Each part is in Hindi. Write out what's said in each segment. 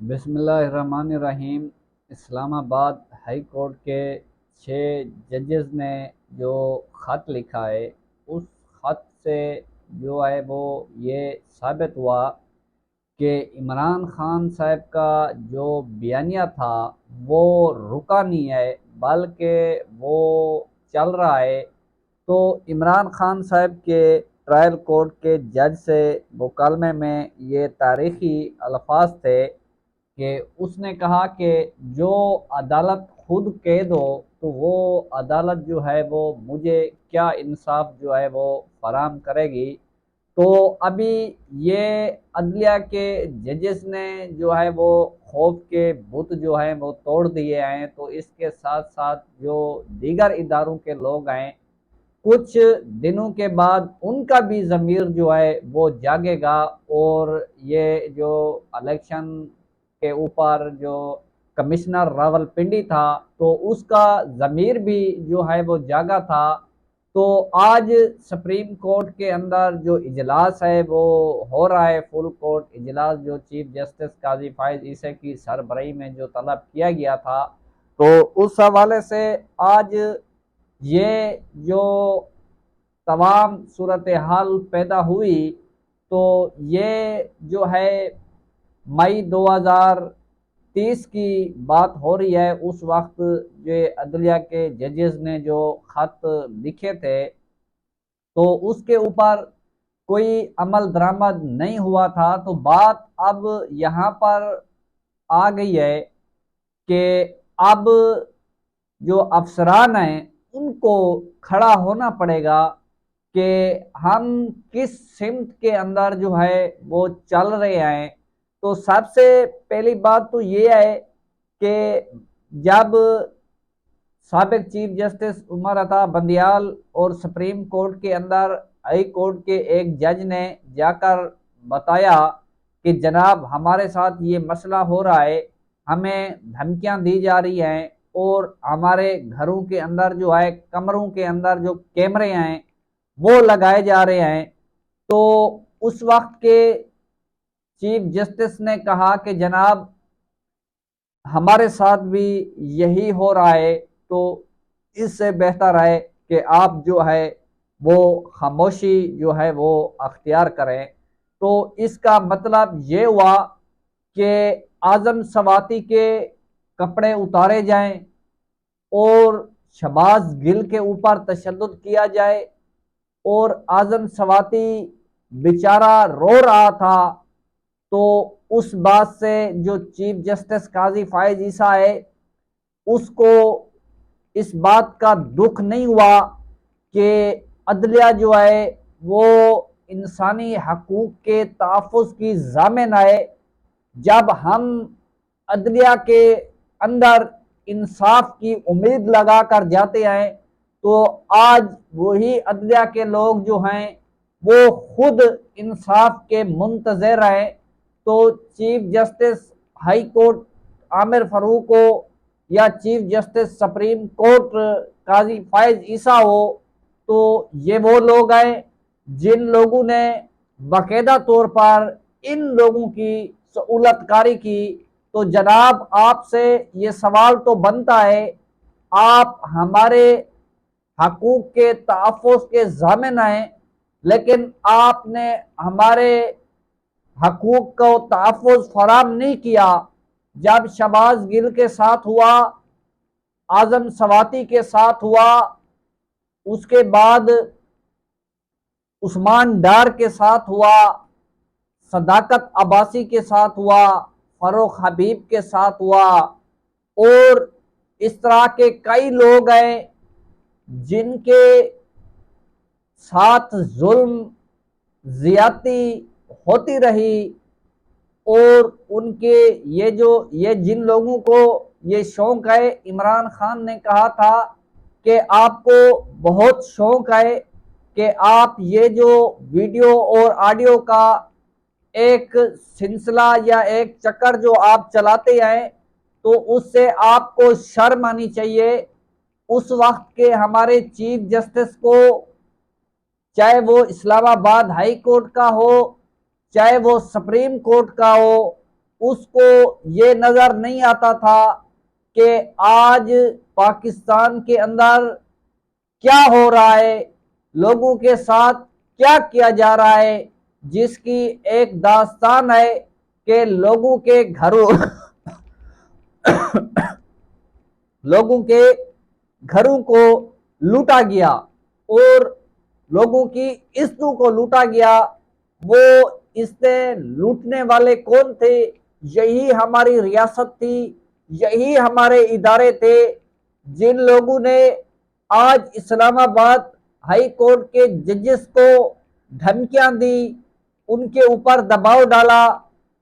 बिस्मिल्लाहिर्रहमानिर्रहीम। इस्लामाबाद हाई कोर्ट के 6 जजेस ने जो ख़त लिखा है, उस ख़त से जो है वो ये साबित हुआ कि इमरान खान साहब का जो बयानिया था वो रुका नहीं है, बल्कि वो चल रहा है। तो इमरान खान साहब के ट्रायल कोर्ट के जज से मुकालमे में ये तारीखी अल्फाज थे कि उसने कहा कि जो अदालत खुद कह दो तो वो अदालत जो है वो मुझे क्या इंसाफ जो है वो फराहम करेगी। तो अभी ये अदलिया के जजेस ने जो है वो खौफ के बुत जो है वो तोड़ दिए हैं। तो इसके साथ साथ जो दीगर इदारों के लोग हैं, कुछ दिनों के बाद उनका भी ज़मीर जो है वो जागेगा और ये जो इलेक्शन के ऊपर जो कमिश्नर रावलपिंडी था तो उसका ज़मीर भी जो है वो जागा था। तो आज सुप्रीम कोर्ट के अंदर जो इजलास है वो हो रहा है, फुल कोर्ट इजलास, जो चीफ जस्टिस काजी फायज ईसा की सरबराही में जो तलब किया गया था। तो उस हवाले से आज ये जो तमाम सूरत हाल पैदा हुई, तो ये जो है मई 2030 की बात हो रही है। उस वक्त जो अदलिया के जजेस ने जो खत लिखे थे तो उसके ऊपर कोई अमल दरामद नहीं हुआ था। तो बात अब यहाँ पर आ गई है कि अब जो अफसरान हैं उनको खड़ा होना पड़ेगा कि हम किस सिमत के अंदर जो है वो चल रहे हैं। तो सबसे पहली बात तो ये है कि जब साबिक चीफ जस्टिस उमर अता बंदियाल और सुप्रीम कोर्ट के अंदर हाई कोर्ट के एक जज ने जाकर बताया कि जनाब हमारे साथ ये मसला हो रहा है, हमें धमकियां दी जा रही हैं और हमारे घरों के अंदर जो है, कमरों के अंदर जो कैमरे हैं वो लगाए जा रहे हैं। तो उस वक्त के चीफ जस्टिस ने कहा कि जनाब हमारे साथ भी यही हो रहा है, तो इससे बेहतर है कि आप जो है वो खामोशी जो है वो अख्तियार करें। तो इसका मतलब ये हुआ कि आजम सवाती के कपड़े उतारे जाएं और शहबाज गिल के ऊपर तशद्दुद किया जाए। और आजम सवाती बेचारा रो रहा था, तो उस बात से जो चीफ जस्टिस काजी फायज ईसा है उसको इस बात का दुख नहीं हुआ कि अदलिया जो है वो इंसानी हकूक के तहफ़्फ़ुज़ की ज़ामिन आए। जब हम अदलिया के अंदर इंसाफ की उम्मीद लगा कर जाते हैं, तो आज वही अदलिया के लोग जो हैं वो खुद इंसाफ के मुंतज़िर हैं। तो chief justice high court Aamir Farooq हो या चीफ जस्टिस सुप्रीम कोर्ट काजी फायज ईसा हो, तो ये वो लोग हैं जिन लोगों ने बाकायदा तौर पर इन लोगों की सहूलतकारी की। तो जनाब आपसे ये सवाल तो बनता है, आप हमारे हकूक के तहफ़्फ़ुज़ के ज़ामिन हैं, लेकिन आपने हमारे हकूक को तहफ़्फ़ुज़ फराहम नहीं किया। जब शहबाज गिल के साथ हुआ, आजम सवाती के साथ हुआ, उसके बाद उस्मान डार के साथ हुआ, सदाकत अब्बासी के साथ हुआ, फरूक हबीब के साथ हुआ, और इस तरह के कई लोग हैं जिनके साथ जुल्म ज्यादती होती रही। और उनके ये जिन लोगों को ये शौक है, इमरान खान ने कहा था कि आपको बहुत शौक है कि आप ये जो वीडियो और ऑडियो का एक सिलसिला या एक चक्कर जो आप चलाते हैं, तो उससे आपको शर्म आनी चाहिए। उस वक्त के हमारे चीफ जस्टिस को, चाहे वो इस्लामाबाद हाई कोर्ट का हो चाहे वो सुप्रीम कोर्ट का हो, उसको ये नजर नहीं आता था कि आज पाकिस्तान के अंदर क्या हो रहा है, लोगों के साथ क्या किया जा रहा है, जिसकी एक दास्तान है कि लोगों के घरों लोगों के घरों को लूटा गया और लोगों की इज्जतों को लूटा गया। वो इससे लूटने वाले कौन थे? यही हमारी रियासत थी, यही हमारे इदारे थे, जिन लोगों ने आज इस्लामाबाद हाई कोर्ट के जजेस को धमकियां दी, उनके ऊपर दबाव डाला।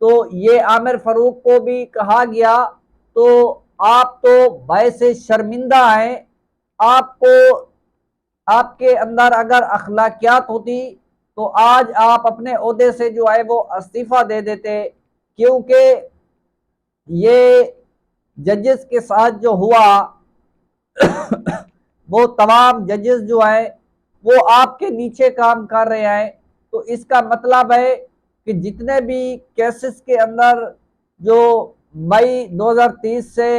तो ये आमिर फारूक को भी कहा गया तो आप तो भय से शर्मिंदा हैं, आपको आपके अंदर अगर अखलाकियात होती तो आज आप अपने ओहदे से जो है वो इस्तीफा दे देते। क्योंकि ये जजेस के साथ जो हुआ वो तमाम जजेस जो है वो आपके नीचे काम कर रहे हैं। तो इसका मतलब है कि जितने भी केसेस के अंदर जो मई 2030 से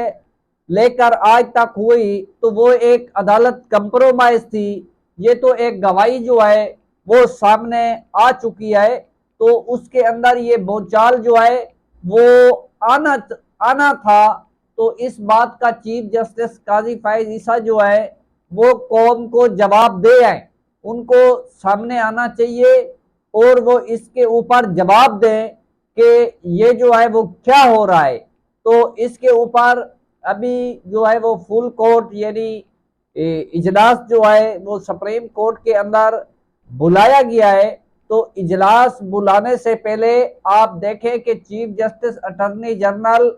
लेकर आज तक हुई तो वो एक अदालत कंप्रोमाइज थी। ये तो एक गवाही जो है वो सामने आ चुकी है। तो उसके अंदर ये भूचाल जो है वो आना आना था। तो इस बात का चीफ जस्टिस काजी फायज ईसा जो है वो कौम को जवाब दे हैं, उनको सामने आना चाहिए और वो इसके ऊपर जवाब दें कि ये जो है वो क्या हो रहा है। तो इसके ऊपर अभी जो है वो फुल कोर्ट यानी इजलास जो है वो सुप्रीम कोर्ट के अंदर बुलाया गया है। तो इजलास बुलाने से पहले आप देखें कि चीफ जस्टिस अटॉर्नी जनरल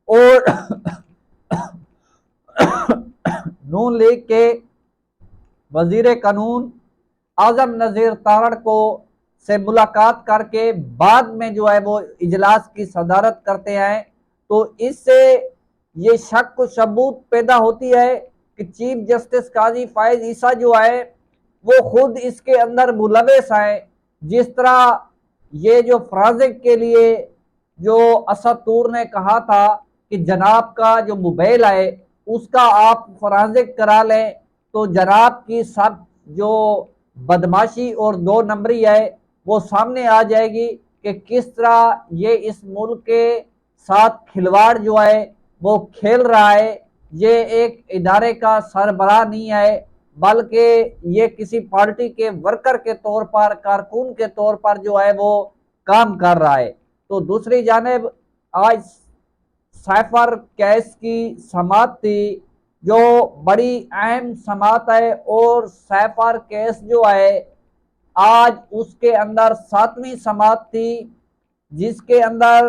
और नून लीग के वजीर कानून आजम नजीर तारड़ को से मुलाकात करके बाद में जो है वो इजलास की सदारत करते हैं। तो इससे ये शक व सबूत पैदा होती है कि चीफ जस्टिस काजी फायज ईसा जो है वो खुद इसके अंदर मुलविस है। जिस तरह ये जो फराजिक के लिए जो असद तूर ने कहा था कि जनाब का जो मोबाइल है उसका आप फराजिक करा लें, तो जनाब की सब जो बदमाशी और दो नंबरी है वो सामने आ जाएगी कि किस तरह ये इस मुल्क के साथ खिलवाड़ जो है वो खेल रहा है। ये एक इदारे का सरबराह नहीं है बल्कि ये किसी पार्टी के वर्कर के तौर पर, कारकुन के तौर पर जो है वो काम कर रहा है। तो दूसरी जानिब आज साइफर केस की समात थी जो बड़ी अहम समात है और साइफर केस जो है आज उसके अंदर 7वीं समात थी जिसके अंदर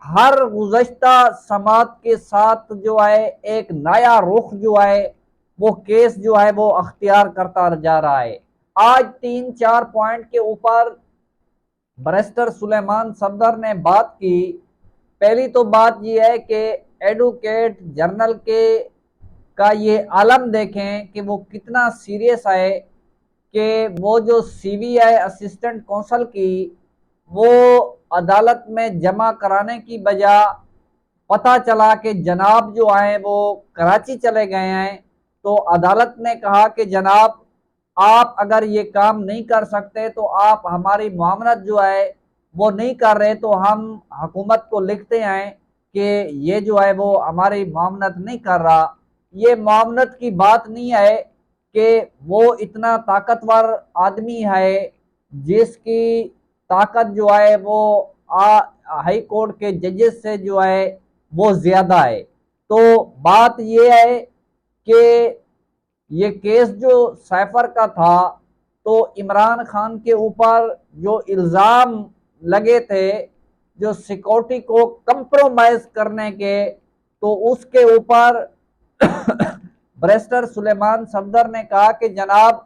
हर गुज़श्ता समात के साथ जो है एक नया रुख जो है वो केस जो है वो अख्तियार करता जा रहा है। आज 3-4 पॉइंट के ऊपर बैरिस्टर सुलेमान सफदर ने बात की। पहली तो बात यह है कि एडवोकेट जनरल के का ये आलम देखें कि वो कितना सीरियस है कि वो जो सीबीआई असिस्टेंट कौंसल की वो अदालत में जमा कराने की बजाय पता चला कि जनाब जो आए वो कराची चले गए हैं। तो अदालत ने कहा कि जनाब आप अगर ये काम नहीं कर सकते तो आप हमारी मामलत जो है वो नहीं कर रहे तो हम हुकूमत को लिखते हैं कि ये जो है वो हमारी मामलत नहीं कर रहा। ये मामलत की बात नहीं है कि वो इतना ताकतवर आदमी है जिसकी ताकत जो है वो हाई कोर्ट के जजेस से जो है वो ज्यादा है। तो बात ये है कि ये केस जो साइफर का था तो इमरान खान के ऊपर जो इल्ज़ाम लगे थे जो सिक्योरिटी को कंप्रोमाइज करने के, तो उसके ऊपर बैरिस्टर सुलेमान सफदर ने कहा कि जनाब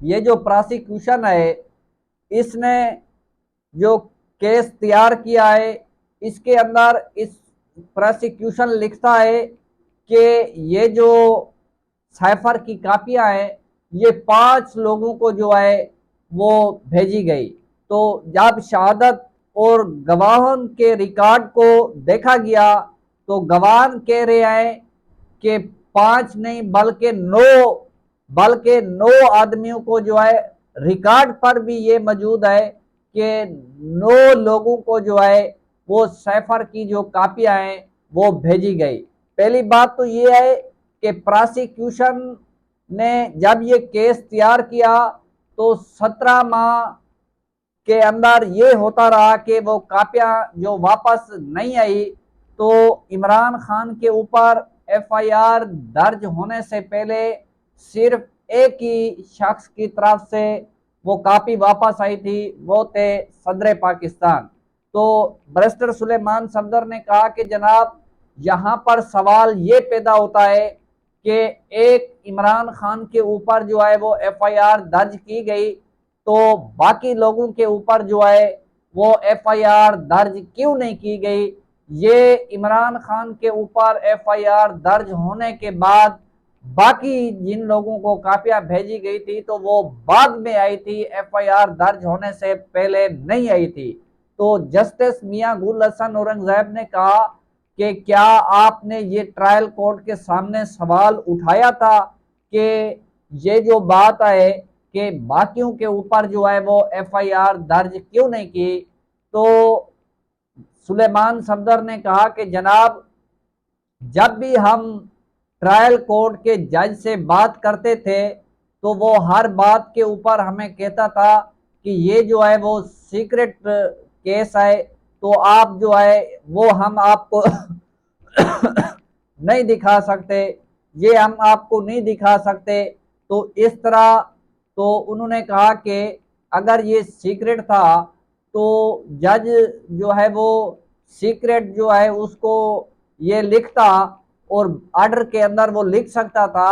ये जो प्रोसिक्यूशन है इसने जो केस तैयार किया है इसके अंदर इस प्रोसिक्यूशन लिखता है कि ये जो साइफर की कापियां हैं ये 5 लोगों को जो है वो भेजी गई। तो जब शहादत और गवाहों के रिकॉर्ड को देखा गया तो गवाह कह रहे हैं कि 5 नहीं बल्कि 9 आदमियों को जो है रिकॉर्ड पर भी ये मौजूद है कि 9 लोगों को जो है वो सैफर की जो कापियां हैं वो भेजी गई। पहली बात तो ये है कि प्रोसिक्यूशन ने जब ये केस तैयार किया तो 17 माह के अंदर ये होता रहा कि वो कापियां जो वापस नहीं आई। तो इमरान खान के ऊपर एफआईआर दर्ज होने से पहले सिर्फ एक ही शख्स की तरफ से वो कापी वापस आई थी, वो थे सदर पाकिस्तान। तो बैरिस्टर सुलेमान सफदर ने कहा कि जनाब यहाँ पर सवाल ये पैदा होता है कि एक इमरान खान के ऊपर जो है वो एफआईआर दर्ज की गई तो बाकी लोगों के ऊपर जो है वो एफआईआर दर्ज क्यों नहीं की गई। ये इमरान खान के ऊपर एफआईआर दर्ज होने के बाद बाकी जिन लोगों को कापियां भेजी गई थी तो वो बाद में आई थी, एफआईआर दर्ज होने से पहले नहीं आई थी। तो जस्टिस मियां गुल हसन औरंगजेब ने कहा कि क्या आपने ये ट्रायल कोर्ट के सामने सवाल उठाया था कि ये जो बात है कि बाकियों के ऊपर जो है वो एफआईआर दर्ज क्यों नहीं की। तो सुलेमान सफदर ने कहा कि जनाब जब भी हम ट्रायल कोर्ट के जज से बात करते थे तो वो हर बात के ऊपर हमें कहता था कि ये जो है वो सीक्रेट केस है तो आप जो है वो हम आपको नहीं दिखा सकते, ये हम आपको नहीं दिखा सकते। तो इस तरह तो उन्होंने कहा कि अगर ये सीक्रेट था तो जज जो है वो सीक्रेट जो है उसको ये लिखता और ऑर्डर के अंदर वो लिख सकता था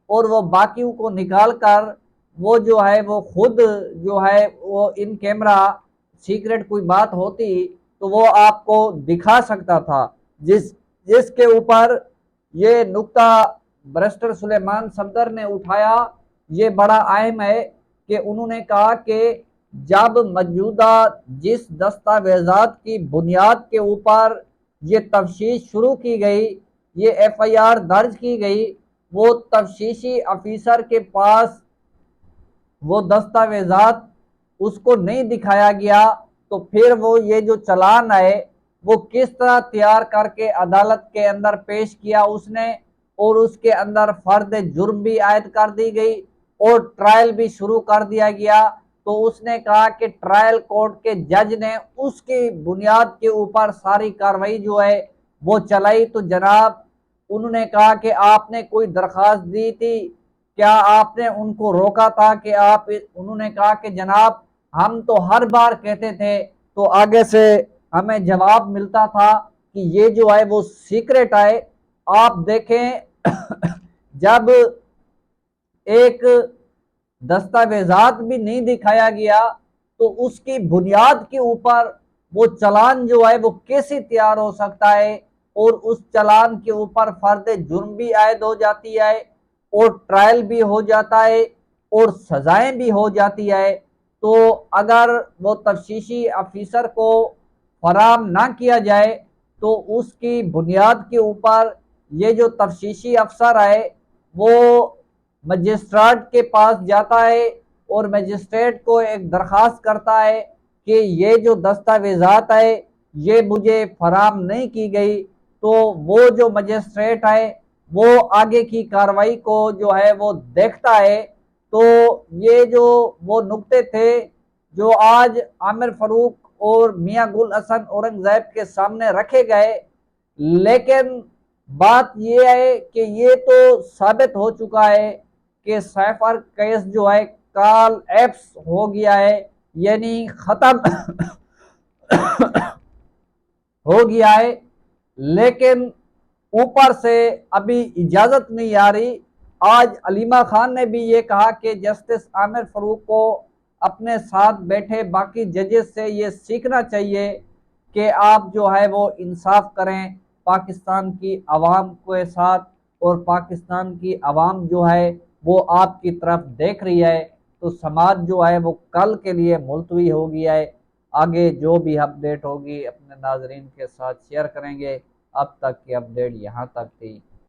और वो बाकियों को निकाल कर वो जो है वो खुद जो है वो इन कैमरा सीक्रेट कोई बात होती तो वो आपको दिखा सकता था। जिसके ऊपर ये नुक्ता बैरिस्टर सुलेमान सफदर ने उठाया, ये बड़ा अहम है कि उन्होंने कहा कि जब मौजूदा जिस दस्तावेजात की बुनियाद के ऊपर ये तफ्तीश शुरू की गई, ये एफआईआर दर्ज की गई, वो तफ्तीशी अफीसर के पास वो दस्तावेजात उसको नहीं दिखाया गया तो फिर वो ये जो चालान है वो किस तरह तैयार करके अदालत के अंदर पेश किया उसने और उसके अंदर फर्द जुर्म भी आयद कर दी गई और ट्रायल भी शुरू कर दिया गया। तो उसने कहा कि ट्रायल कोर्ट के जज ने उसकी बुनियाद के ऊपर सारी कार्रवाई जो है वो चलाई। तो जनाब उन्होंने कहा कि आपने कोई दरखास्त दी थी, क्या आपने उनको रोका था कि आप, उन्होंने कहा कि जनाब हम तो हर बार कहते थे तो आगे से हमें जवाब मिलता था कि ये जो है वो सीक्रेट है। आप देखें जब एक दस्तावेजात भी नहीं दिखाया गया तो उसकी बुनियाद के ऊपर वो चालान जो है वो कैसे तैयार हो सकता है और उस चालान के ऊपर फर्द जुर्म भी आयद हो जाती है और ट्रायल भी हो जाता है और सजाएं भी हो जाती है। तो अगर वो तफ्तीशी अफीसर को फराम ना किया जाए तो उसकी बुनियाद के ऊपर ये जो तफ्तीशी अफसर है वो मजिस्ट्रेट के पास जाता है और मजिस्ट्रेट को एक दरख्वास्त करता है कि ये जो दस्तावेजात है ये मुझे फराम नहीं की गई। तो वो जो मजिस्ट्रेट है वो आगे की कार्रवाई को जो है वो देखता है। तो ये जो वो नुक्ते थे जो आज आमिर फारूक और मियां गुल हसन औरंगजेब के सामने रखे गए, लेकिन बात यह है कि ये तो साबित हो चुका है कि सैफर केस जो है काल एप्स हो गया है, यानी खत्म हो गया है। लेकिन ऊपर से अभी इजाजत नहीं आ रही। आज अलीमा खान ने भी ये कहा कि जस्टिस आमिर फारूक को अपने साथ बैठे बाकी जजेस से ये सीखना चाहिए कि आप जो है वो इंसाफ करें पाकिस्तान की आवाम के साथ और पाकिस्तान की आवाम जो है वो आपकी तरफ देख रही है। तो समाज जो है वो कल के लिए मुलतवी हो गया है। आगे जो भी अपडेट होगी अपने नाजरीन के साथ शेयर करेंगे। अब तक की अपडेट यहाँ तक थी।